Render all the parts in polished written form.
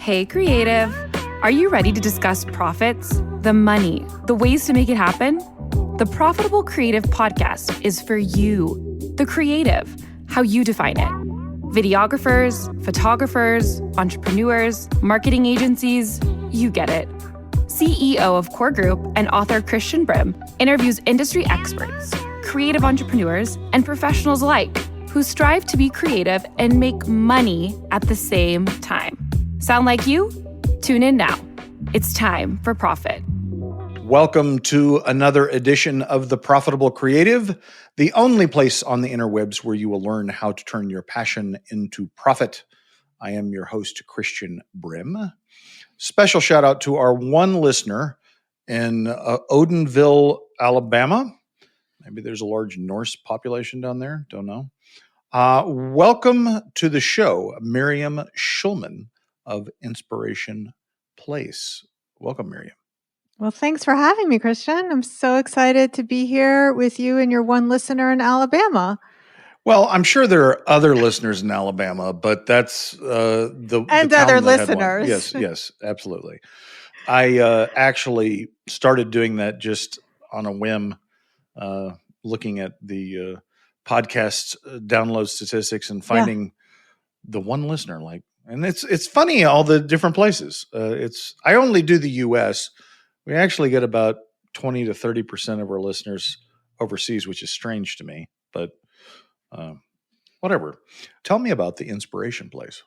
Hey, creative. Are you ready to discuss profits, the money, the ways to make it happen? The Profitable Creative Podcast is for you, the creative, how you define it. Videographers, photographers, entrepreneurs, marketing agencies, you get it. CEO of Core Group and author Christian Brim interviews industry experts, creative entrepreneurs, and professionals alike who strive to be creative and make money at the same time. Sound like you? Tune in now. It's time for profit. Welcome to another edition of The Profitable Creative, the only place on the interwebs where you will learn how to turn your passion into profit. I am your host, Christian Brim. Special shout out to our one listener in Odenville, Alabama. Maybe there's a large Norse population down there. Don't know. Welcome to the show, Miriam Schulman of Inspiration Place. Welcome, Miriam. Well, thanks for having me, Christian. I'm so excited to be here with you and your one listener in Alabama. Well, I'm sure there are other listeners in Alabama, but that's the other listeners. Yes, absolutely. I actually started doing that just on a whim, looking at the podcast download statistics and finding the one listener. And it's funny, all the different places. I only do the U.S. We actually get about 20 to 30% of our listeners overseas, which is strange to me, but whatever. Tell me about the Inspiration Place.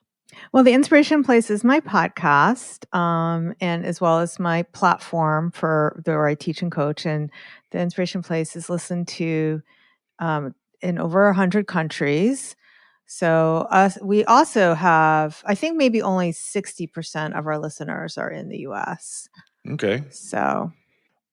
Well, the Inspiration Place is my podcast, and as well as my platform where I teach and coach. And the Inspiration Place is listened to in over 100 countries. So we also have, I think maybe only 60% of our listeners are in the U.S. Okay. So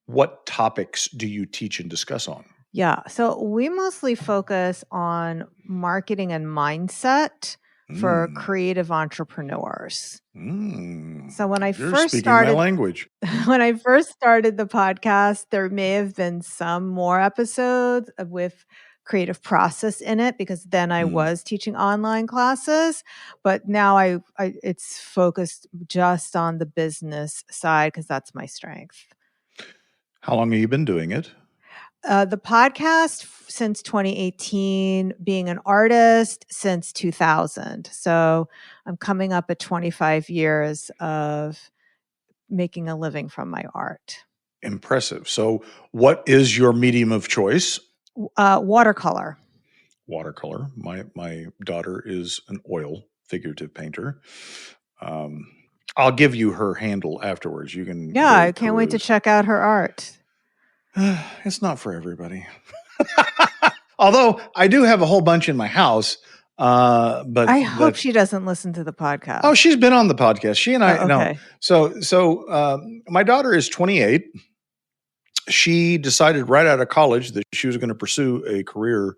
what topics do you teach and discuss on? Yeah. So we mostly focus on marketing and mindset for creative entrepreneurs. So when I first started, my language. When I first started the podcast, there may have been some more episodes with creative process in it, because then I was teaching online classes, but now it's focused just on the business side because that's my strength. How long have you been doing it? The podcast since 2018, being an artist since 2000. So I'm coming up at 25 years of making a living from my art. Impressive. So what is your medium of choice? Watercolor. Watercolor. My daughter is an oil figurative painter. I'll give you her handle afterwards. You can. Yeah, I can't wait to check out her art. It's not for everybody. Although I do have a whole bunch in my house. But I hope she doesn't listen to the podcast. Oh, she's been on the podcast. She and I okay. No. So my daughter is 28. She decided right out of college that she was going to pursue a career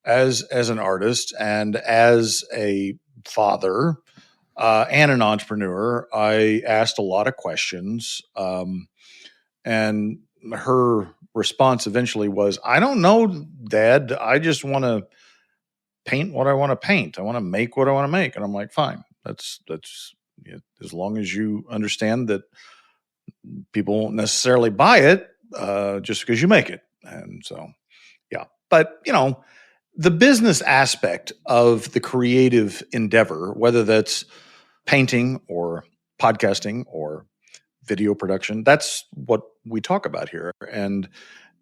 as an artist and as a father and an entrepreneur. I asked a lot of questions, and her response eventually was, "I don't know, Dad. I just want to paint what I want to paint. I want to make what I want to make." And I'm like, "Fine. That's as long as you understand that people won't necessarily buy it just because you make it." And so, yeah. But, the business aspect of the creative endeavor, whether that's painting or podcasting or video production, that's what we talk about here. And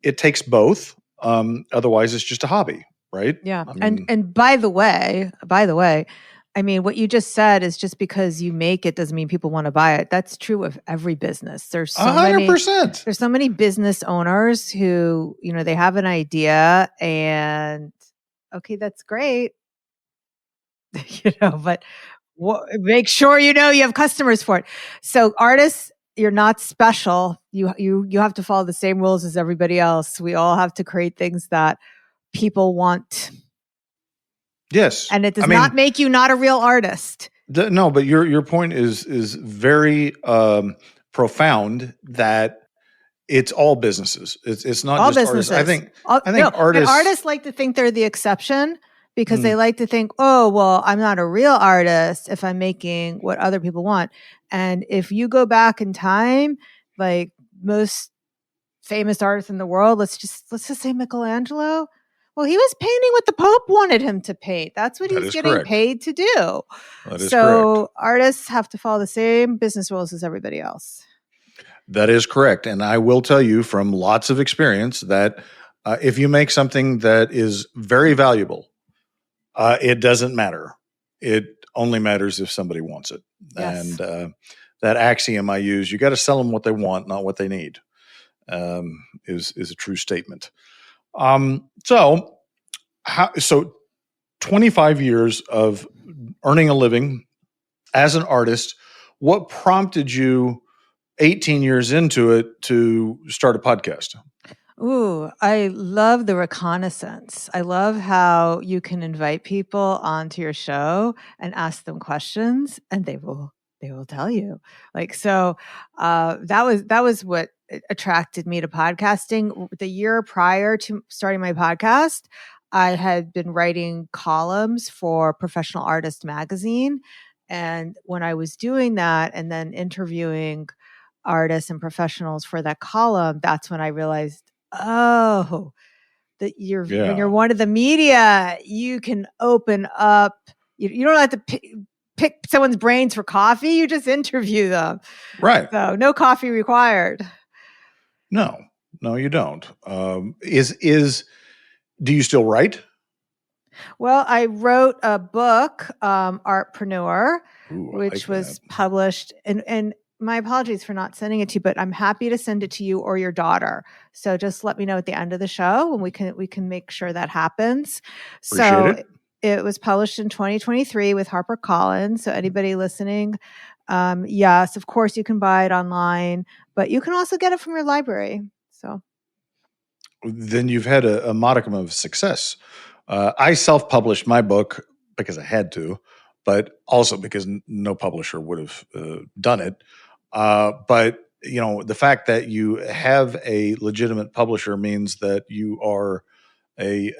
it takes both. Otherwise, it's just a hobby, right? Yeah. And by the way, I mean, what you just said is just because you make it doesn't mean people want to buy it. That's true of every business. There's so 100%. There's so many business owners who, they have an idea and okay, that's great. But make sure you have customers for it. So artists, you're not special. You have to follow the same rules as everybody else. We all have to create things that people want. Yes. And it does not make you not a real artist. No, but your point is very profound, that it's all businesses. It's not all just businesses. artists. I think artists artists like to think they're the exception because they like to think, oh, well, I'm not a real artist if I'm making what other people want. And if you go back in time, like most famous artists in the world, let's just say Michelangelo. Well, he was painting what the Pope wanted him to paint. That's what he's getting paid to do. That is so correct. Artists have to follow the same business rules as everybody else. That is correct. And I will tell you from lots of experience that if you make something that is very valuable, it doesn't matter. It only matters if somebody wants it. Yes. And that axiom I use, you got to sell them what they want, not what they need, is a true statement. So 25 years of earning a living as an artist. What prompted you 18 years into it to start a podcast? Ooh, I love the reconnaissance. I love how you can invite people onto your show and ask them questions, and they will tell you. That was what attracted me to podcasting. The year prior to starting my podcast, I had been writing columns for Professional Artist magazine, and when I was doing that and then interviewing artists and professionals for that column, that's when I realized, oh, that when you're one of the media, you can open up. You don't have to pick someone's brains for coffee. You just interview them. Right. So no coffee required. No, you don't. Do you still write? Well, I wrote a book, Artpreneur, like which was that. published, and my apologies for not sending it to you, but I'm happy to send it to you or your daughter. So just let me know at the end of the show, and we can make sure that happens. Appreciate it was published in 2023 with HarperCollins. So anybody listening, yes, of course you can buy it online, but you can also get it from your library. So then you've had a modicum of success. I self-published my book because I had to, but also because no publisher would have done it. But the fact that you have a legitimate publisher means that you are I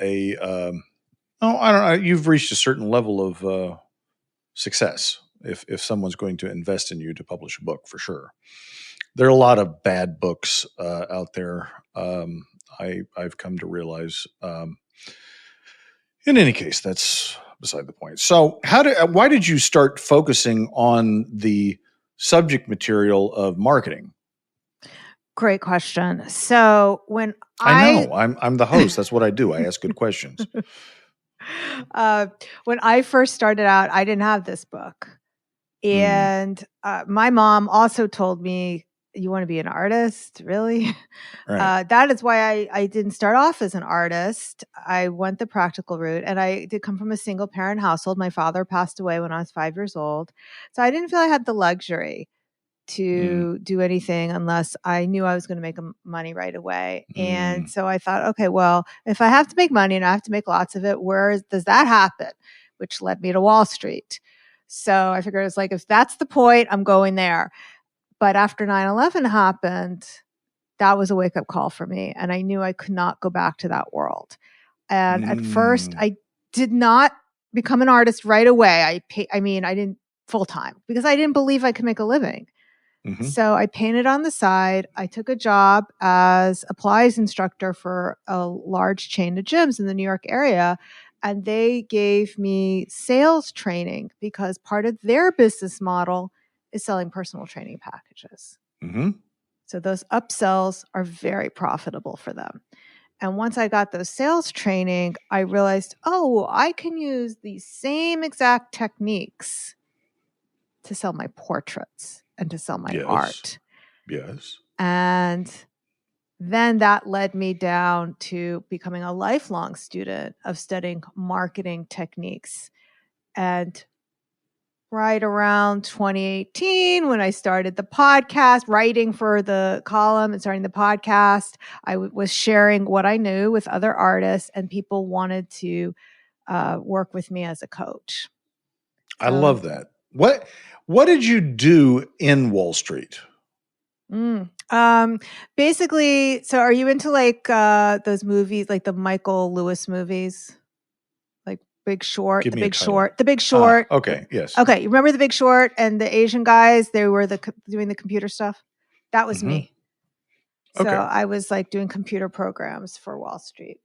don't know, you've reached a certain level of success if someone's going to invest in you to publish a book, for sure. There are a lot of bad books out there. I've come to realize. In any case, that's beside the point. So, why did you start focusing on the subject material of marketing? great question. So when I know I'm the host. That's what I do. I ask good questions. When I first started out, I didn't have this book. And my mom also told me, you want to be an artist? Really? Right. That is why I didn't start off as an artist. I went the practical route, and I did come from a single parent household. My father passed away when I was 5 years old. So I didn't feel I had the luxury to do anything unless I knew I was going to make money right away. And so I thought, okay, well, if I have to make money and I have to make lots of it, does that happen? Which led me to Wall Street. So I figured it's like, if that's the point, I'm going there. But after 9/11 happened, that was a wake-up call for me. And I knew I could not go back to that world. And at first, I did not become an artist right away. I didn't full-time because I didn't believe I could make a living. So I painted on the side. I took a job as a Pilates instructor for a large chain of gyms in the New York area. And they gave me sales training because part of their business model is selling personal training packages. So those upsells are very profitable for them. And once I got those sales training, I realized, oh, I can use these same exact techniques to sell my portraits and to sell my art. Yes. And then that led me down to becoming a lifelong student of studying marketing techniques. And right around 2018, when I started the podcast, writing for the column and starting the podcast, I was sharing what I knew with other artists, and people wanted to work with me as a coach. I love that. What did you do in Wall Street? Basically, so are you into like those movies, like the Michael Lewis movies? Like Big Short, Give The me a Big title. Short, The Big Short. Okay, yes. Okay, you remember The Big Short and the Asian guys? They were doing the computer stuff. That was me. So Okay. I was like doing computer programs for Wall Street.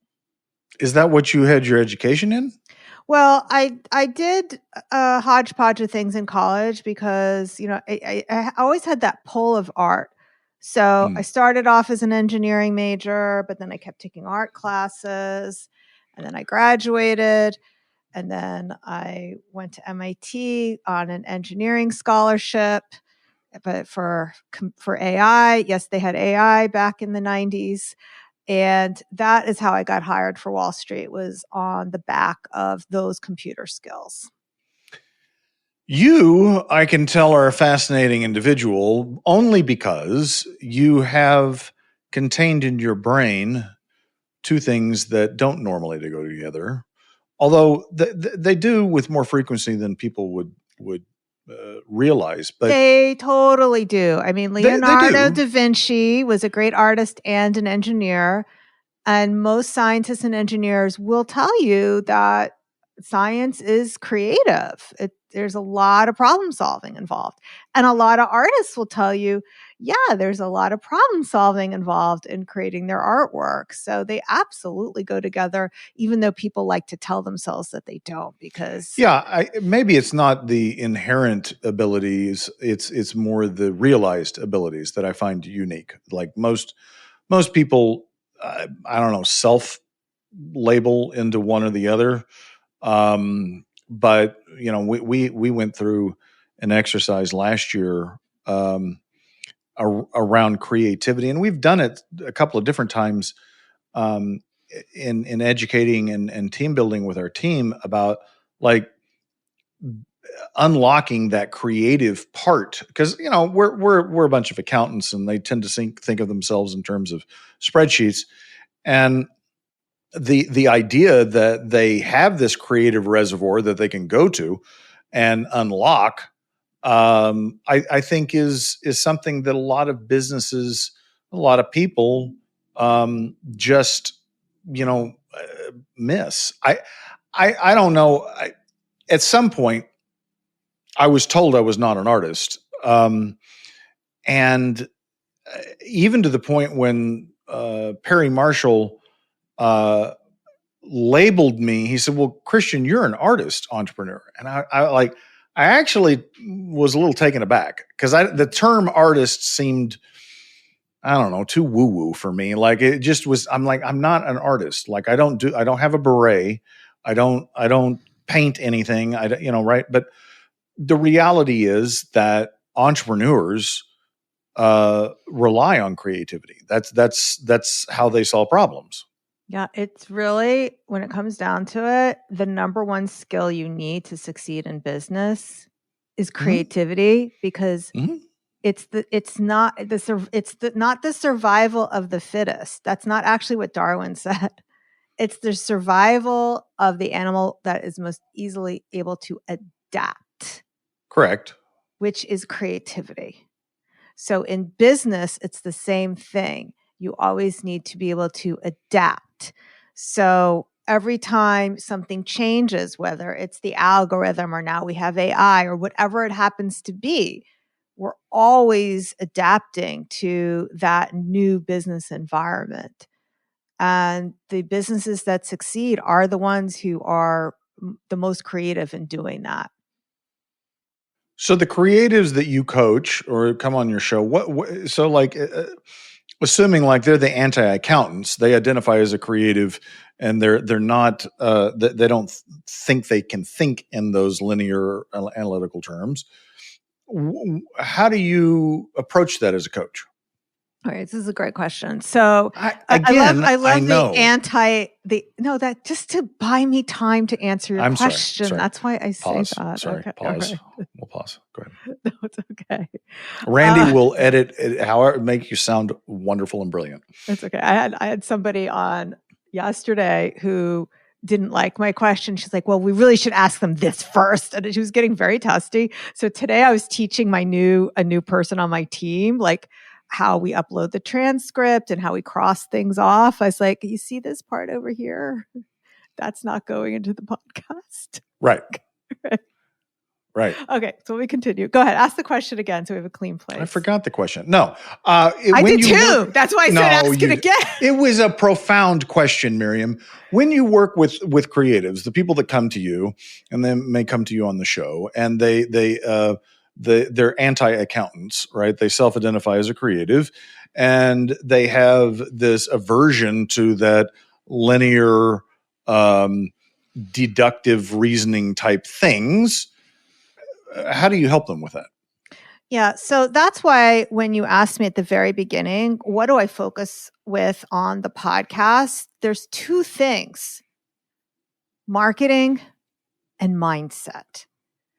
Is that what you had your education in? Well, I did a hodgepodge of things in college because, I always had that pull of art. So I started off as an engineering major, but then I kept taking art classes, and then I graduated, and then I went to MIT on an engineering scholarship, but for AI. Yes, they had AI back in the 90s. And that is how I got hired for Wall Street, was on the back of those computer skills. You, I can tell, are a fascinating individual only because you have contained in your brain two things that don't normally go together, although they do with more frequency than people would realize. But they totally do. I mean, they Leonardo do. da Vinci was a great artist and an engineer. And most scientists and engineers will tell you that science is creative. There's a lot of problem solving involved. And a lot of artists will tell you, yeah, there's a lot of problem solving involved in creating their artwork. So they absolutely go together, even though people like to tell themselves that they don't, because maybe it's not the inherent abilities, it's more the realized abilities that I find unique. Like most people, I don't know, self label into one or the other. But we went through an exercise last year around creativity, and we've done it a couple of different times in educating and team building with our team about like unlocking that creative part, because we're a bunch of accountants and they tend to think of themselves in terms of spreadsheets, and the idea that they have this creative reservoir that they can go to and unlock, I think is something that a lot of businesses, a lot of people just miss. I don't know. At some point, I was told I was not an artist, and even to the point when Perry Marshall labeled me. He said, "Well, Christian, you're an artist entrepreneur," and I actually was a little taken aback because the term artist seemed, I don't know, too woo woo for me. Like it just was. I'm like, I'm not an artist. Like I don't have a beret. I don't paint anything. Right. But the reality is that entrepreneurs rely on creativity. That's how they solve problems. yeah, it's really, when it comes down to it, the number one skill you need to succeed in business is creativity, because it's not the survival of the fittest. That's not actually what Darwin said. It's the survival of the animal that is most easily able to adapt. Correct. Which is creativity. So in business, it's the same thing. You always need to be able to adapt. So every time something changes, whether it's the algorithm or now we have AI or whatever it happens to be, we're always adapting to that new business environment. And the businesses that succeed are the ones who are the most creative in doing that. So the creatives that you coach or come on your show, so like assuming like they're the anti-accountants, they identify as a creative and they're not they don't think they can think in those linear analytical terms. How do you approach that as a coach? All right, this is a great question. So I love know. that just to buy me time to answer your question. Sorry. That's why I say that. Sorry. Okay, Pause. right. We'll pause. Go ahead. No, it's okay. Randy will edit it however make you sound wonderful and brilliant. It's okay. I had somebody on yesterday who didn't like my question. She's like, well, we really should ask them this first. And she was getting very testy. So today I was teaching a new person on my team, like how we upload the transcript and how we cross things off. I was like, you see this part over here? that's not going into the podcast. Right. Right. Okay, so we continue. Go ahead. Ask the question again so we have a clean place. I forgot the question. No. I did too. That's why I said ask it again. It was a profound question, Miriam. When you work with creatives, the people that come to you, and then may come to you on the show, and they're anti-accountants, right? They self-identify as a creative, and they have this aversion to that linear, deductive reasoning type things. How do you help them with that? Yeah, so that's why when you asked me at the very beginning, what do I focus with on the podcast? There's two things: marketing and mindset.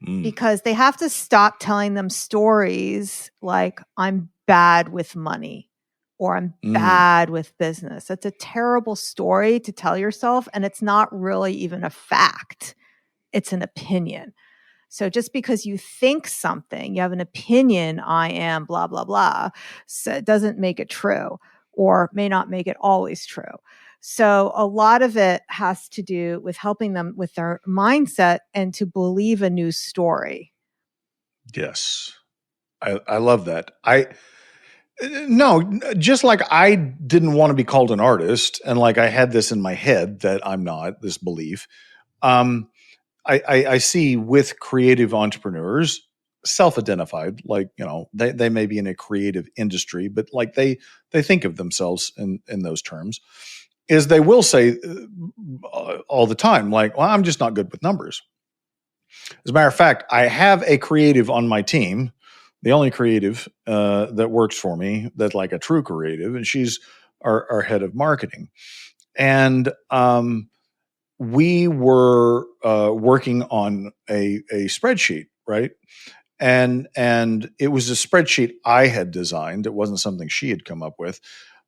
Because they have to stop telling them stories like, I'm bad with money or I'm bad with business. That's a terrible story to tell yourself, and it's not really even a fact. It's an opinion. So just because you think something, you have an opinion, I am blah, blah, blah, so it doesn't make it true, or may not make it always true. So a lot of it has to do with helping them with their mindset and to believe a new story. Yes. I love that. No, just like I didn't want to be called an artist, and like I had this in my head that I'm not, this belief. I see with creative entrepreneurs, self-identified, like, they may be in a creative industry, but like they think of themselves in those terms, is they will say all the time, like, well, I'm just not good with numbers. As a matter of fact, I have a creative on my team, the only creative that works for me, that's like a true creative, and she's our head of marketing. And we were working on a spreadsheet, right? And it was a spreadsheet I had designed. It wasn't something she had come up with,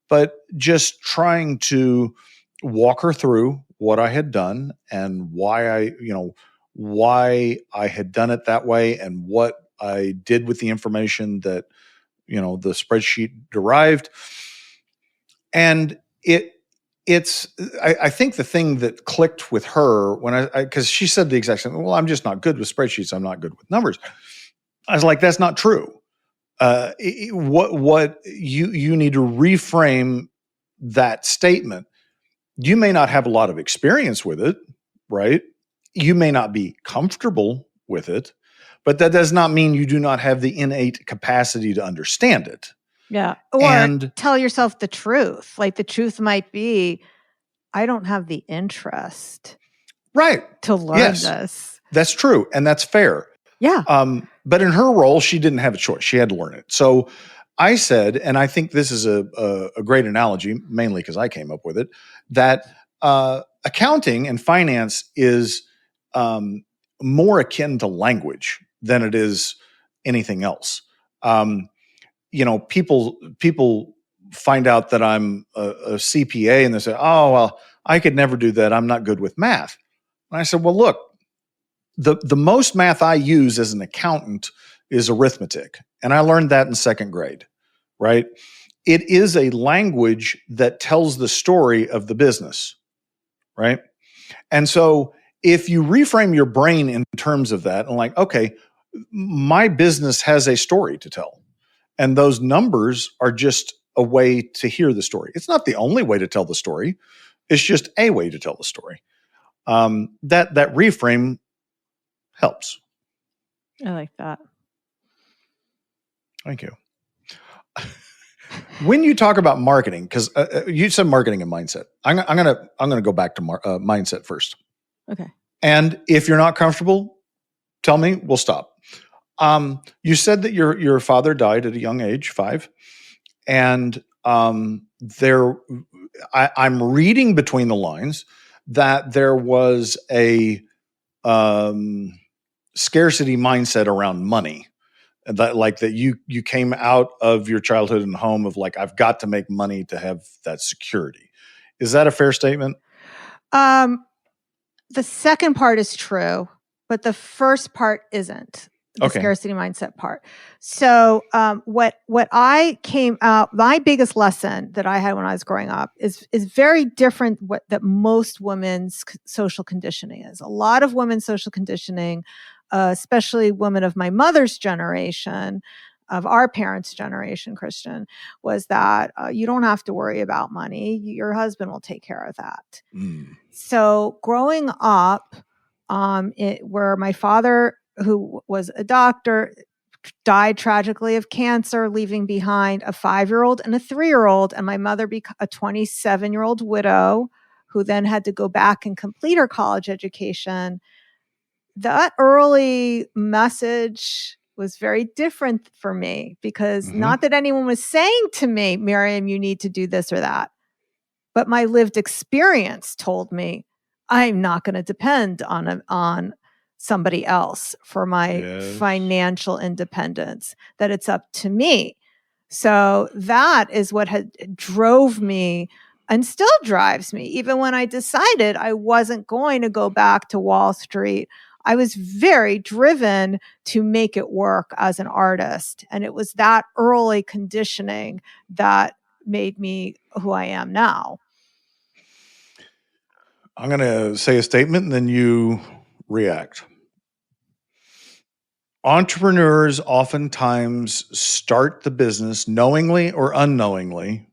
but just trying to walk her through what I had done and why I had done it that way and what I did with the information that, the spreadsheet derived. And I think the thing that clicked with her when because she said the exact same, well, I'm just not good with spreadsheets. I'm not good with numbers. I was like, that's not true. What you need to reframe that statement. You may not have a lot of experience with it, right? You may not be comfortable with it, but that does not mean you do not have the innate capacity to understand it. Yeah. Or tell yourself the truth. Like the truth might be, I don't have the interest. Right. To learn this. That's true. And that's fair. Yeah. But in her role, she didn't have a choice. She had to learn it. So I said, and I think this is a great analogy, mainly because I came up with it, that accounting and finance is more akin to language than it is anything else. People find out that I'm a CPA and they say, oh, well, I could never do that. I'm not good with math. And I said, well, look, the most math I use as an accountant is arithmetic. And I learned that in second grade, right? It is a language that tells the story of the business, right? And so if you reframe your brain in terms of that and like, okay, my business has a story to tell. And those numbers are just a way to hear the story. It's not the only way to tell the story. It's just a way to tell the story. That reframe helps. I like that. Thank you. When you talk about marketing, because you said marketing and mindset, I'm gonna go back to mindset first. Okay. And if you're not comfortable, tell me. We'll stop. You said that your father died at a young age, 5, and I'm reading between the lines that there was a scarcity mindset around money, and that you came out of your childhood and home of like, I've got to make money to have that security. Is that a fair statement? The second part is true, but the first part isn't. the scarcity mindset part. So what I came out, my biggest lesson that I had when I was growing up is very different that most women's social conditioning is. A lot of women's social conditioning, especially women of my mother's generation, of our parents' generation, Christian, was that you don't have to worry about money. Your husband will take care of that. So growing up, where my father, who was a doctor, died tragically of cancer, leaving behind a 5-year-old and a 3-year-old, and my mother, a 27-year-old widow, who then had to go back and complete her college education. That early message was very different for me because not that anyone was saying to me, Miriam, you need to do this or that, but my lived experience told me I'm not going to depend on somebody else for my financial independence, that it's up to me. So that is what drove me and still drives me. Even when I decided I wasn't going to go back to Wall Street, I was very driven to make it work as an artist. And it was that early conditioning that made me who I am now. I'm going to say a statement and then you react. Entrepreneurs oftentimes start the business knowingly or unknowingly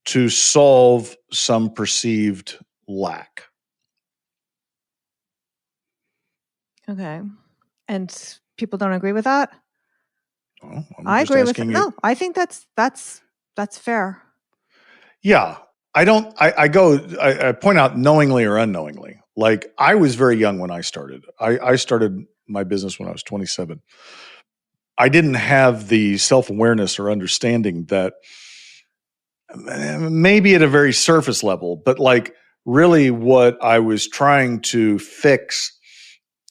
to solve some perceived lack. Okay. And people don't agree with that? Well, I agree with it. No, I think that's fair. Yeah. I point out knowingly or unknowingly. Like, I was very young when I started. I started my business when I was 27. I didn't have the self-awareness or understanding that, maybe at a very surface level, but like really what I was trying to fix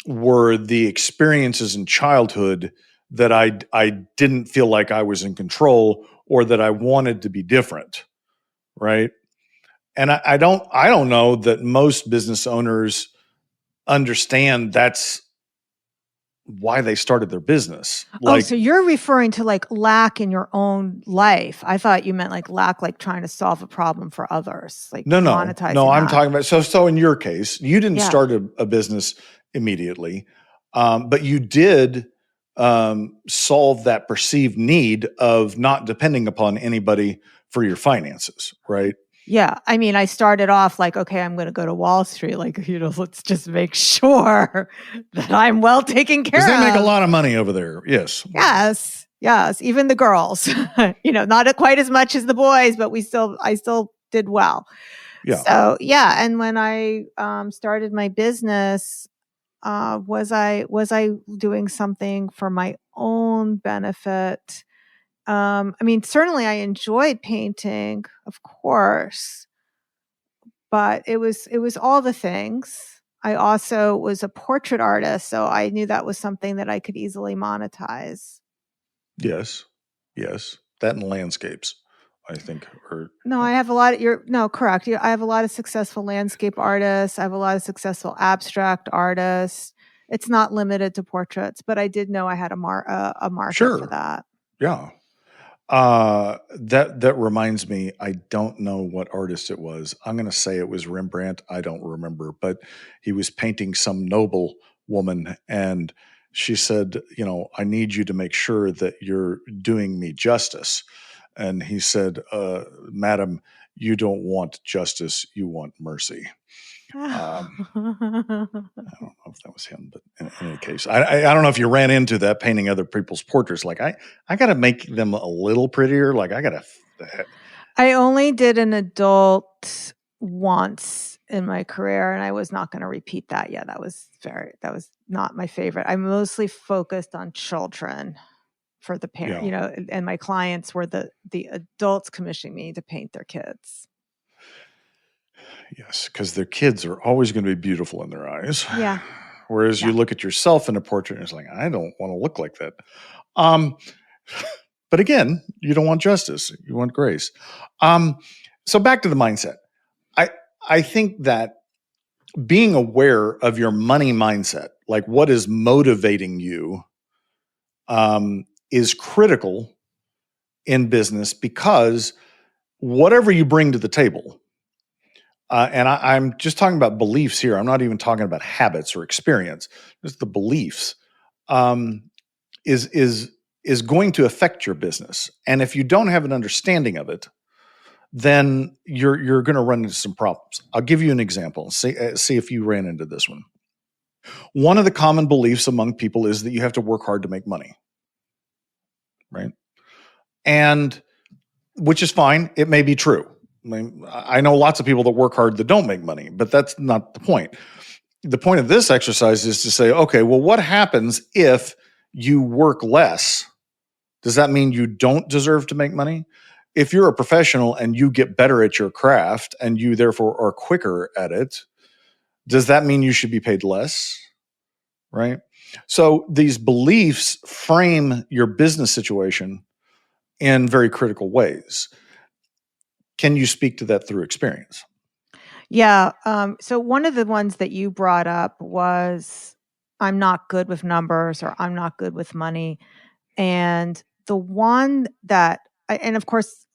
were the experiences in childhood that I didn't feel like I was in control or that I wanted to be different. Right. And I don't know that most business owners understand that's why they started their business. Like, so you're referring to like lack in your own life. I thought you meant like lack, like trying to solve a problem for others, like monetizing. No, I'm that. talking about, so in your case, you didn't start a business immediately, but you did solve that perceived need of not depending upon anybody for your finances, right? Yeah. I mean, I started off like, okay, I'm going to go to Wall Street. Like, let's just make sure that I'm well taken care of. Because they make a lot of money over there. Yes. Yes. Even the girls, not quite as much as the boys, but I still did well. Yeah. So, yeah. And when I started my business, was I doing something for my own benefit? I mean, certainly I enjoyed painting, of course, but it was all the things. I also was a portrait artist, so I knew that was something that I could easily monetize. Yes. That and landscapes, I think. No, I have a lot. Correct. I have a lot of successful landscape artists. I have a lot of successful abstract artists. It's not limited to portraits, but I did know I had a market for that. Yeah. That reminds me, I don't know what artist it was. I'm going to say it was Rembrandt. I don't remember, but he was painting some noble woman and she said, I need you to make sure that you're doing me justice. And he said, madam, you don't want justice, you want mercy. I don't know if that was him, but in any case, I don't know if you ran into that painting other people's portraits. Like, I got to make them a little prettier. Like, I only did an adult once in my career, and I was not going to repeat that yet. That was not my favorite. I mostly focused on children for the parent, and my clients were the adults commissioning me to paint their kids. Yes, because their kids are always going to be beautiful in their eyes. Yeah. Whereas you look at yourself in a portrait and it's like, I don't want to look like that. But again, you don't want justice. You want grace. So back to the mindset. I think that being aware of your money mindset, like what is motivating you, is critical in business, because whatever you bring to the table, and I'm just talking about beliefs here. I'm not even talking about habits or experience. Just the beliefs, is going to affect your business. And if you don't have an understanding of it, then you're going to run into some problems. I'll give you an example. See if you ran into this one. One of the common beliefs among people is that you have to work hard to make money, right? And which is fine. It may be true. I mean, I know lots of people that work hard that don't make money, but that's not the point. The point of this exercise is to say, okay, well, what happens if you work less? Does that mean you don't deserve to make money? If you're a professional and you get better at your craft and you therefore are quicker at it, does that mean you should be paid less? Right? So these beliefs frame your business situation in very critical ways. Can you speak to that through experience? Yeah. So one of the ones that you brought up was, I'm not good with numbers, or I'm not good with money. And the one that, and of course,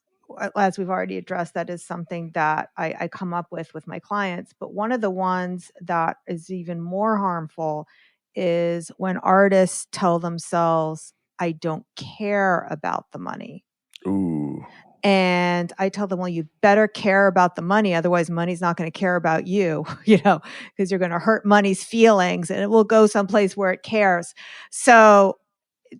as we've already addressed, that is something that I come up with my clients. But one of the ones that is even more harmful is when artists tell themselves, I don't care about the money. Ooh. And I tell them, well, you better care about the money. Otherwise, money's not going to care about you, because you're going to hurt money's feelings and it will go someplace where it cares. So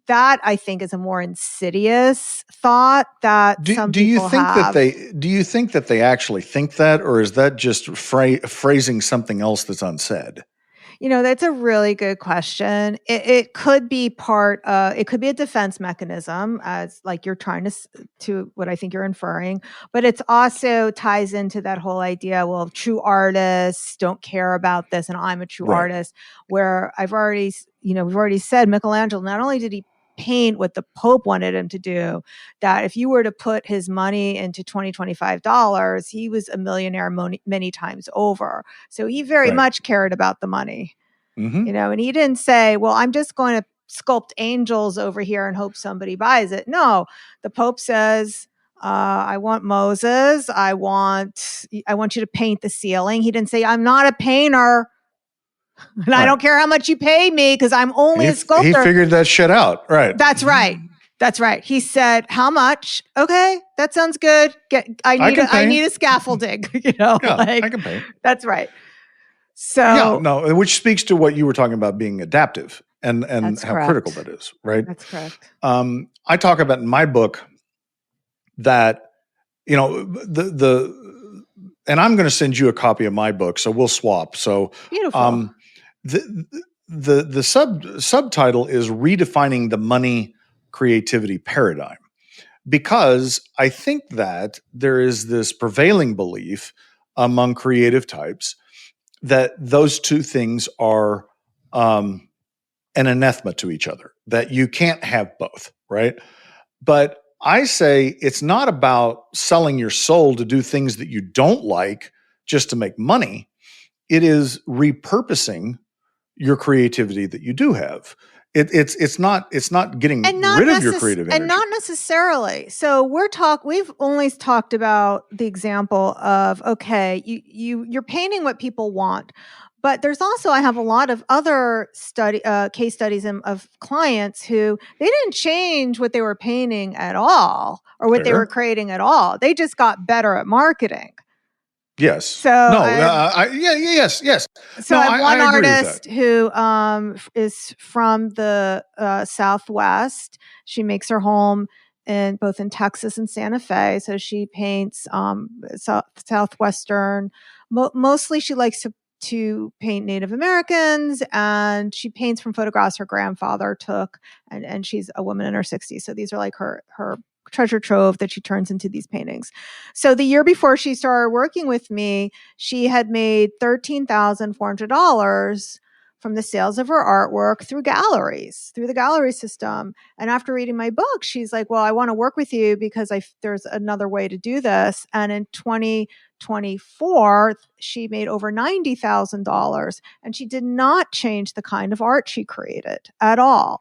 that, I think, is a more insidious thought that some people have. Do you think that they actually think that, or is that just phrasing something else that's unsaid? That's a really good question. It could be it could be a defense mechanism, as like you're trying to what I think you're inferring, but it's also ties into that whole idea, well, true artists don't care about this, and I'm a true artist, where we've already said Michelangelo, not only did he paint what the Pope wanted him to do, that if you were to put his money into $25, he was a millionaire many times over. So he very much cared about the money, and he didn't say, well, I'm just going to sculpt angels over here and hope somebody buys it. No, the Pope says, I want Moses. I want you to paint the ceiling. He didn't say, I'm not a painter. And I don't care how much you pay me, because I'm only a sculptor. He figured that shit out. Right. That's right. That's right. He said, how much? Okay, that sounds good. I need a scaffolding. I can pay. That's right. So which speaks to what you were talking about, being adaptive and how critical that is, right? That's correct. I talk about in my book that, and I'm going to send you a copy of my book, so we'll swap. So beautiful. The subtitle is Redefining the Money Creativity Paradigm, because I think that there is this prevailing belief among creative types that those two things are an anathema to each other, that you can't have both, right? But I say it's not about selling your soul to do things that you don't like just to make money. It is repurposing your creativity that you do have. It's not getting rid of your creative energy. And not necessarily. So we've only talked about the example of, okay, you're painting what people want. But there's also, I have a lot of other case studies of clients who they didn't change what they were painting at all, or what they were creating at all. They just got better at marketing. Yes. So yes. So I have one artist who is from the Southwest. She makes her home both in Texas and Santa Fe. So she paints Southwestern. Mostly she likes to paint Native Americans, and she paints from photographs her grandfather took. And she's a woman in her 60s. So these are like her treasure trove that she turns into these paintings. So the year before she started working with me, she had made $13,400 from the sales of her artwork through the gallery system. And after reading my book, she's like, well, I want to work with you because there's another way to do this. And in 24th, she made over $90,000, and she did not change the kind of art she created at all.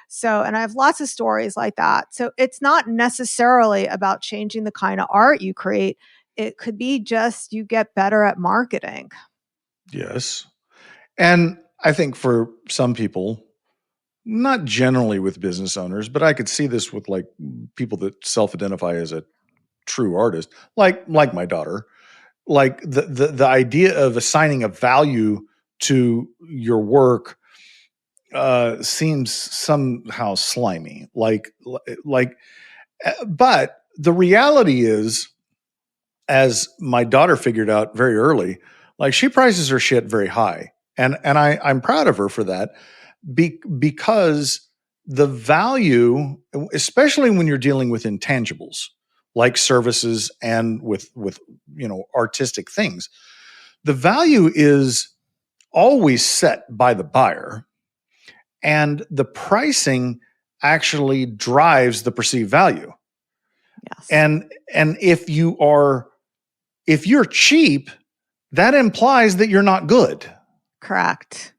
So, and I have lots of stories like that. So it's not necessarily about changing the kind of art you create. It could be just you get better at marketing. Yes. And I think for some people, not generally with business owners, but I could see this with like people that self-identify as a true artist, like my daughter. Like the idea of assigning a value to your work seems somehow slimy. But the reality is, as my daughter figured out very early, like she prices her shit very high, and I'm proud of her for that, because the value, especially when you're dealing with intangibles like services and with artistic things, the value is always set by the buyer, and the pricing actually drives the perceived value. Yes. And if you're cheap, that implies that you're not good. Correct.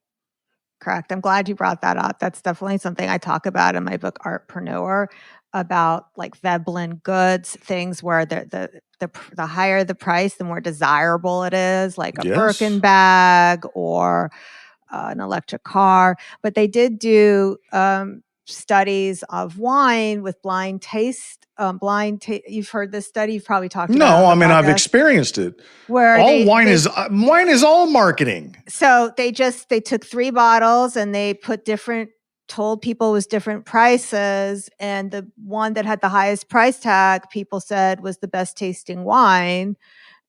I'm glad you brought that up. That's definitely something I talk about in my book, Artpreneur, about like Veblen goods, things where the higher the price, the more desirable it is, like a Birkin bag or an electric car. But they did do studies of wine with blind taste. You've heard this study. You've probably talked about it. No, I mean, I've experienced it. Where wine is all marketing. So they took 3 bottles and they told people it was different prices, and the one that had the highest price tag, people said was the best tasting wine.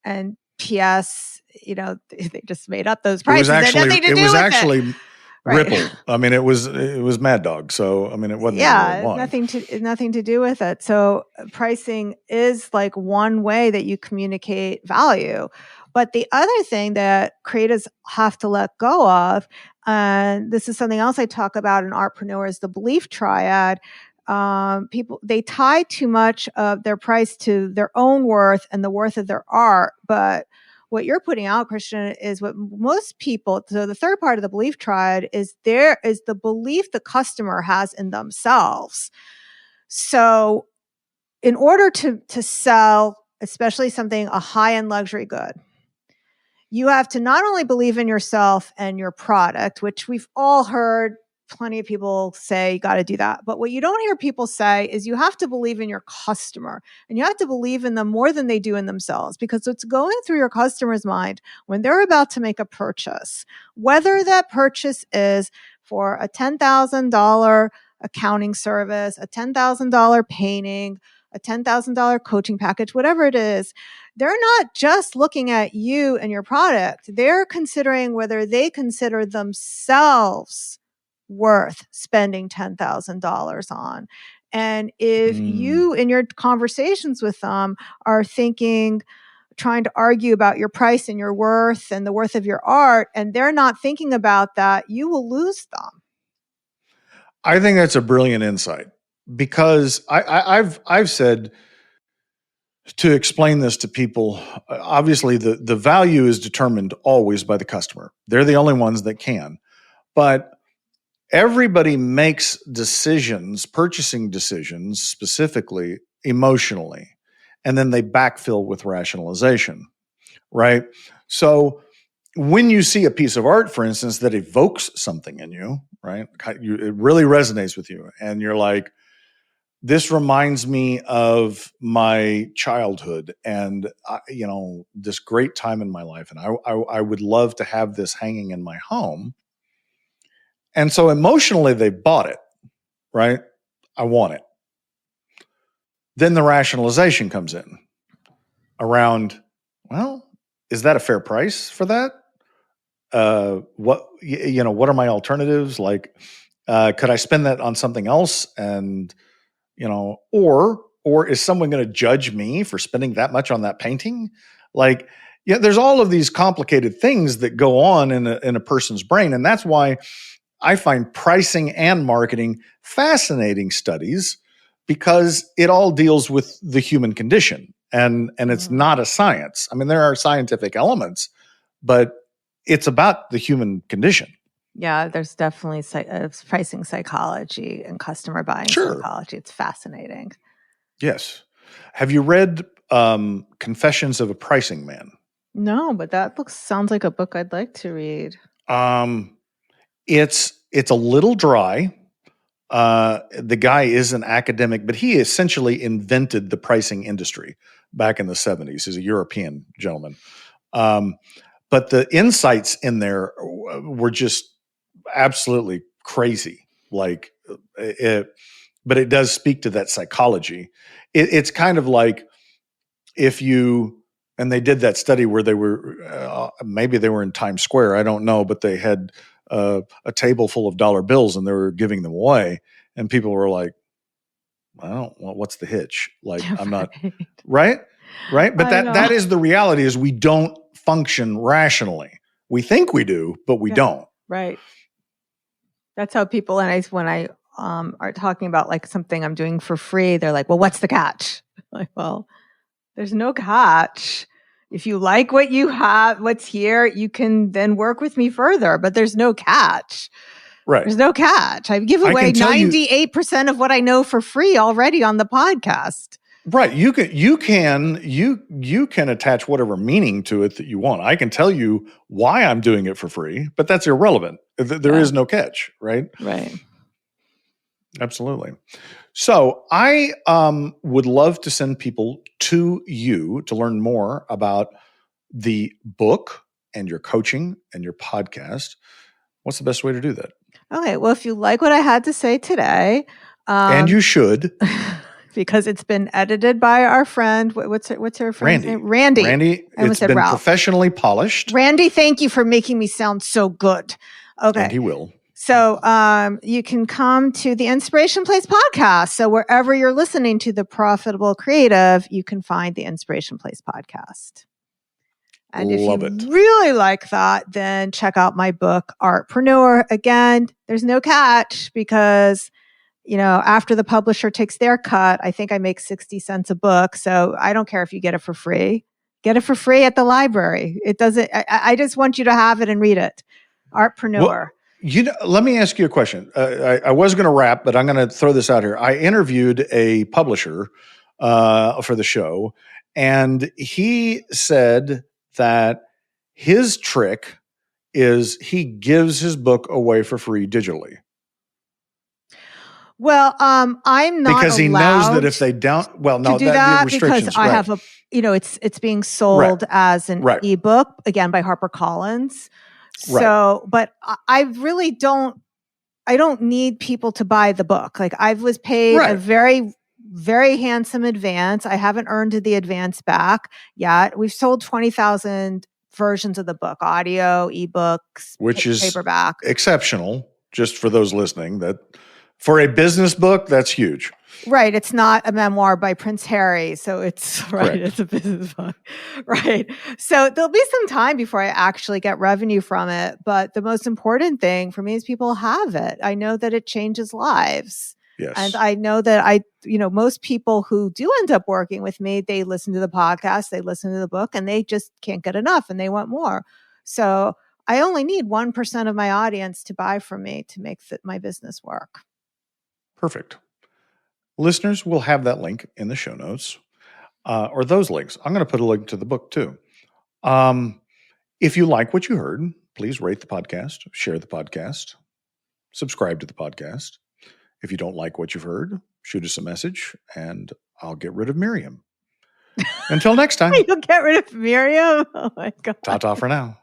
And P.S., they just made up those prices. It was actually Right. Ripple. I mean, it was Mad Dog. So, I mean, it wasn't nothing to do with it. So pricing is like one way that you communicate value. But the other thing that creators have to let go of, and this is something else I talk about in Artpreneur, is the belief triad. People, they tie too much of their price to their own worth and the worth of their art. But what you're putting out, Christian, is what most people, so the third part of the belief triad is the belief the customer has in themselves. So in order to sell, especially a high-end luxury good, you have to not only believe in yourself and your product, which we've all heard plenty of people say you got to do that. But what you don't hear people say is you have to believe in your customer, and you have to believe in them more than they do in themselves, because what's going through your customer's mind when they're about to make a purchase, whether that purchase is for a $10,000 accounting service, a $10,000 painting, a $10,000 coaching package, whatever it is, they're not just looking at you and your product. They're considering whether they consider themselves worth spending $10,000 on. And if you, in your conversations with them, are trying to argue about your price and your worth and the worth of your art, and they're not thinking about that, you will lose them. I think that's a brilliant insight, because I've said, to explain this to people, obviously the value is determined always by the customer. They're the only ones that can. But everybody makes decisions, purchasing decisions specifically, emotionally, and then they backfill with rationalization, right? So when you see a piece of art, for instance, that evokes something in you, right? It really resonates with you, and you're like, this reminds me of my childhood and, this great time in my life. And I would love to have this hanging in my home. And so emotionally, they bought it, right? I want it. Then the rationalization comes in around, well, is that a fair price for that? What are my alternatives? Like, could I spend that on something else? And, or is someone going to judge me for spending that much on that painting? Like, there's all of these complicated things that go on in a person's brain. And that's why I find pricing and marketing fascinating studies, because it all deals with the human condition And it's not a science. I mean, there are scientific elements, but it's about the human condition. Yeah, there's definitely pricing psychology and customer buying psychology. It's fascinating. Yes. Have you read Confessions of a Pricing Man? No, but that sounds like a book I'd like to read. It's a little dry. The guy is an academic, but he essentially invented the pricing industry back in the 70s. He's a European gentleman. But the insights in there were just absolutely crazy. But it does speak to that psychology. It's kind of like and they did that study where they were, maybe they were in Times Square, I don't know, but they had a table full of dollar bills and they were giving them away. And people were like, what's the hitch? Like, I'm not, right? But that is the reality, is we don't function rationally. We think we do, but we don't. Right. That's how people, when I are talking about like something I'm doing for free, they're like, well, what's the catch? Like, well, there's no catch. If you like what you have, what's here, you can then work with me further, but there's no catch. Right. There's no catch. I give away 98% of what I know for free already on the podcast. Right. You can attach whatever meaning to it that you want. I can tell you why I'm doing it for free, but that's irrelevant. There is no catch, right? Right. Absolutely. So I would love to send people to you to learn more about the book and your coaching and your podcast. What's the best way to do that? Okay. Well, if you like what I had to say today, and you should, because it's been edited by our friend. What's her friend's name? Randy. It's been Ralph. Professionally polished. Randy, thank you for making me sound so good. Okay. And he will. So you can come to the Inspiration Place podcast. So wherever you're listening to The Profitable Creative, you can find the Inspiration Place podcast. And if you really like that, then check out my book, Artpreneur. Again, there's no catch because, after the publisher takes their cut, I think I make 60 cents a book. So I don't care if you get it for free. Get it for free at the library. It doesn't, I just want you to have it and read it. Artpreneur. Well, let me ask you a question. I was going to wrap, but I'm going to throw this out here. I interviewed a publisher for the show, and he said that his trick is he gives his book away for free digitally. Well, I'm not because he knows that if they don't, do that because I have it's being sold as an ebook again by HarperCollins. So, but I really don't. I don't need people to buy the book. Like I was paid a very, very handsome advance. I haven't earned the advance back yet. We've sold 20,000 versions of the book, audio, ebooks, which is paperback. Exceptional. Just for those listening, that for a business book, that's huge. Right. It's not a memoir by Prince Harry. So it's Correct. It's a business book. Right. So there'll be some time before I actually get revenue from it. But the most important thing for me is people have it. I know that it changes lives. Yes. And I know that most people who do end up working with me, they listen to the podcast, they listen to the book, and they just can't get enough and they want more. So I only need 1% of my audience to buy from me to make my business work. Perfect. Listeners, we'll have that link in the show notes, or those links. I'm going to put a link to the book too. If you like what you heard, please rate the podcast, share the podcast, subscribe to the podcast. If you don't like what you've heard, shoot us a message and I'll get rid of Miriam. Until next time. You'll get rid of Miriam? Oh my God. Ta-ta for now.